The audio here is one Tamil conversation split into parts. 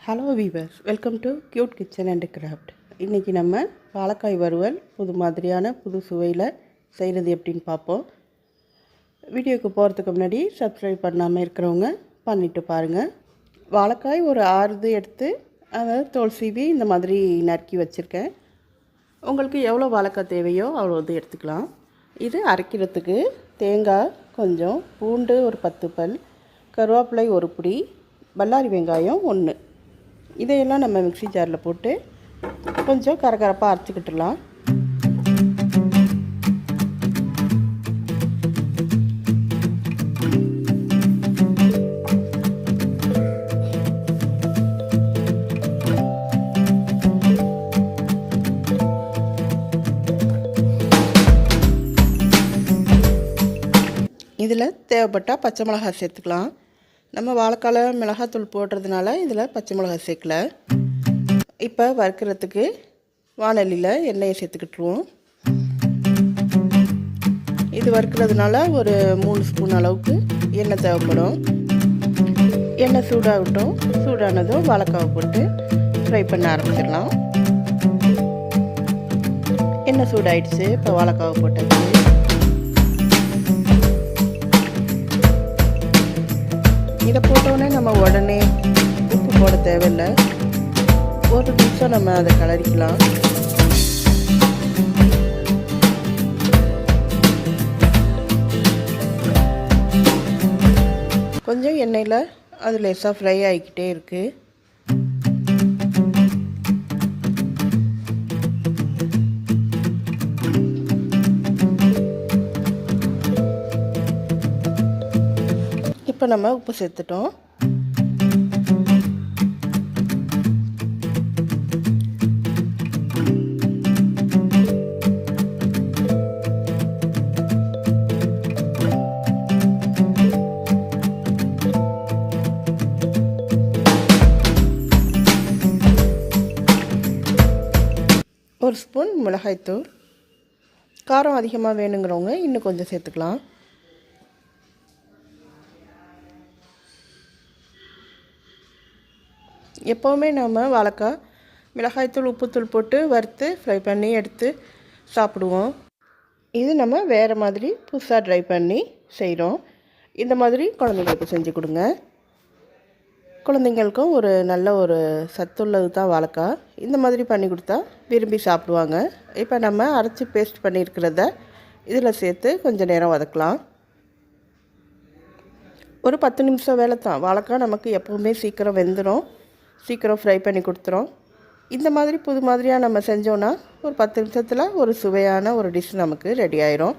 Hello viewers, welcome to cute kitchen and craft. இன்றைக்கி நம்ம வாழைக்காய் வறுவல் புது மாதிரியான புது சுவையில் செய்கிறது எப்படின்னு பார்ப்போம். வீடியோக்கு போகிறதுக்கு முன்னாடி சப்ஸ்கிரைப் பண்ணாமல் இருக்கிறவங்க பண்ணிவிட்டு பாருங்கள். வாழைக்காய் ஒரு 6 எடுத்து அதை தோல் சீவி இந்த மாதிரி நறுக்கி வச்சுருக்கேன். உங்களுக்கு எவ்வளோ வாழைக்காய் தேவையோ அவ்வளோ இது எடுத்துக்கலாம். இது அரைக்கிறதுக்கு தேங்காய் கொஞ்சம், பூண்டு ஒரு 10 பல், கருவேப்பிலை ஒரு பிடி, பல்லாரி வெங்காயம் 1. இதையெல்லாம் நம்ம மிக்ஸி ஜாரில் போட்டு கொஞ்சம் கரகரப்பாக அரைச்சிக்கிட்டுலாம். இதில் தேவைப்பட்டால் பச்சை மிளகாய் சேர்த்துக்கலாம். நம்ம வாழைக்காயில் மிளகாத்தூள் போடுறதுனால இதில் பச்சை மிளகாய் சேர்க்கல. இப்போ வறுக்கிறதுக்கு வாணலியில் எண்ணெயை சேர்த்துக்கிட்டுருவோம். இது வறுக்கிறதுனால ஒரு 3 ஸ்பூன் அளவுக்கு எண்ணெய் தேவைப்படும். எண்ணெய் சூடாகட்டும். சூடானதும் வாழைக்காவை போட்டு ஃப்ரை பண்ண ஆரம்பிச்சிடலாம். எண்ணெய் சூடாயிடுச்சு. இப்போ வாழைக்காவை போட்டாச்சு. இதை போட்டோன்னே நம்ம உடனே உப்பு போட தேவையில்லை. ஒரு நிமிஷம் நம்ம அதை கலரிக்கலாம். கொஞ்சம் எண்ணெயில் அது லேசாக ஃப்ரை ஆகிக்கிட்டே இருக்குது. இப்போ நம்ம உப்பு சேர்த்துட்டோம். ஒரு ஸ்பூன் மிளகாய்த்தூள். காரம் அதிகமாக வேணுங்கிறவங்க இன்னும் கொஞ்சம் சேர்த்துக்கலாம். எப்போவுமே நம்ம வாழைக்காய் மிளகாய்த்தூள் உப்புத்தூள் போட்டு வறுத்து ஃப்ரை பண்ணி எடுத்து சாப்பிடுவோம். இது நம்ம வேறு மாதிரி புதுசாக ட்ரை பண்ணி செய்கிறோம். இந்த மாதிரி குழந்தைங்களுக்கு செஞ்சு கொடுங்க. குழந்தைங்களுக்கும் ஒரு நல்ல ஒரு சத்துள்ளது தான் வாழைக்காய். இந்த மாதிரி பண்ணி கொடுத்தா விரும்பி சாப்பிடுவாங்க. இப்போ நம்ம அரைச்சி பேஸ்ட் பண்ணியிருக்கிறத இதில் சேர்த்து கொஞ்சம் நேரம் வதக்கலாம். ஒரு 10 நிமிஷம் வேலை தான். வாழைக்காய் நமக்கு எப்போவுமே சீக்கிரம் வெந்துடும், சீக்கிரம் ஃப்ரை பண்ணி கொடுத்துரும். இந்த மாதிரி புது மாதிரியாக நம்ம செஞ்சோன்னா ஒரு 10 நிமிஷத்தில் ஒரு சுவையான ஒரு டிஷ் நமக்கு ரெடி ஆயிரும்.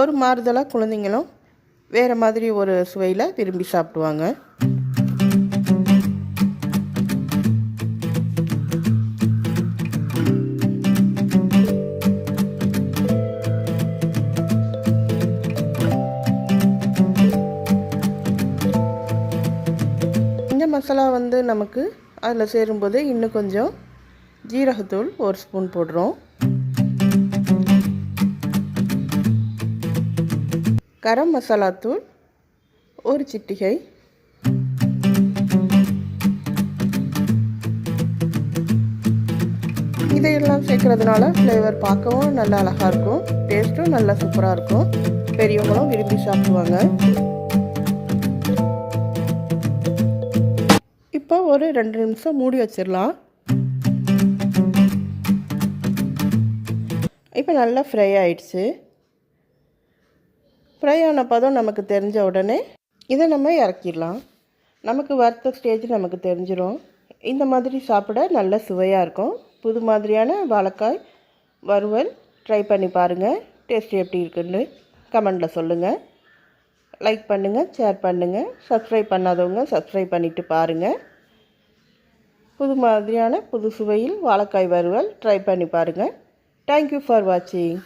ஒரு மாறுதலாக குழந்தைங்களும் வேறு மாதிரி ஒரு சுவையில் விரும்பி சாப்பிடுவாங்க. இந்த மசாலா நமக்கு அதில் சேரும்போது இன்னும் கொஞ்சம் ஜீரகத்தூள் 1 ஸ்பூன் போடுறோம். கரம் மசாலா தூள் 1 சிட்டிகை, இதையெல்லாம் சேர்க்கறதுனால ஃப்ளேவர் பார்க்கவும் நல்லா அழகாக இருக்கும், டேஸ்ட்டும் நல்லா சூப்பராக இருக்கும். பெரியவங்களும் விரும்பி சாப்பிடுவாங்க. இப்போ ஒரு 2 நிமிஷம் மூடி வச்சிடலாம். இப்போ நல்லா ஃப்ரை ஆயிடுச்சு. ஃப்ரை ஆன பதம் நமக்கு தெரிஞ்ச உடனே இதை நம்ம இறக்கிடலாம். நமக்கு வறுத்த ஸ்டேஜ் நமக்கு தெரிஞ்சிடும். இந்த மாதிரி சாப்பிட நல்ல சுவையாக இருக்கும். புது மாதிரியான வாழைக்காய் வறுவல் ட்ரை பண்ணி பாருங்கள். டேஸ்ட் எப்படி இருக்குன்னு கமெண்டில் சொல்லுங்கள். லைக் பண்ணுங்கள், ஷேர் பண்ணுங்கள். சப்ஸ்கிரைப் பண்ணாதவங்க சப்ஸ்கிரைப் பண்ணிவிட்டு பாருங்கள். புது மாதிரியான புது சுவையில் வாழைக்காய் வறுவல் ட்ரை பண்ணி பாருங்கள். தேங்க்யூ ஃபார் வாட்சிங்.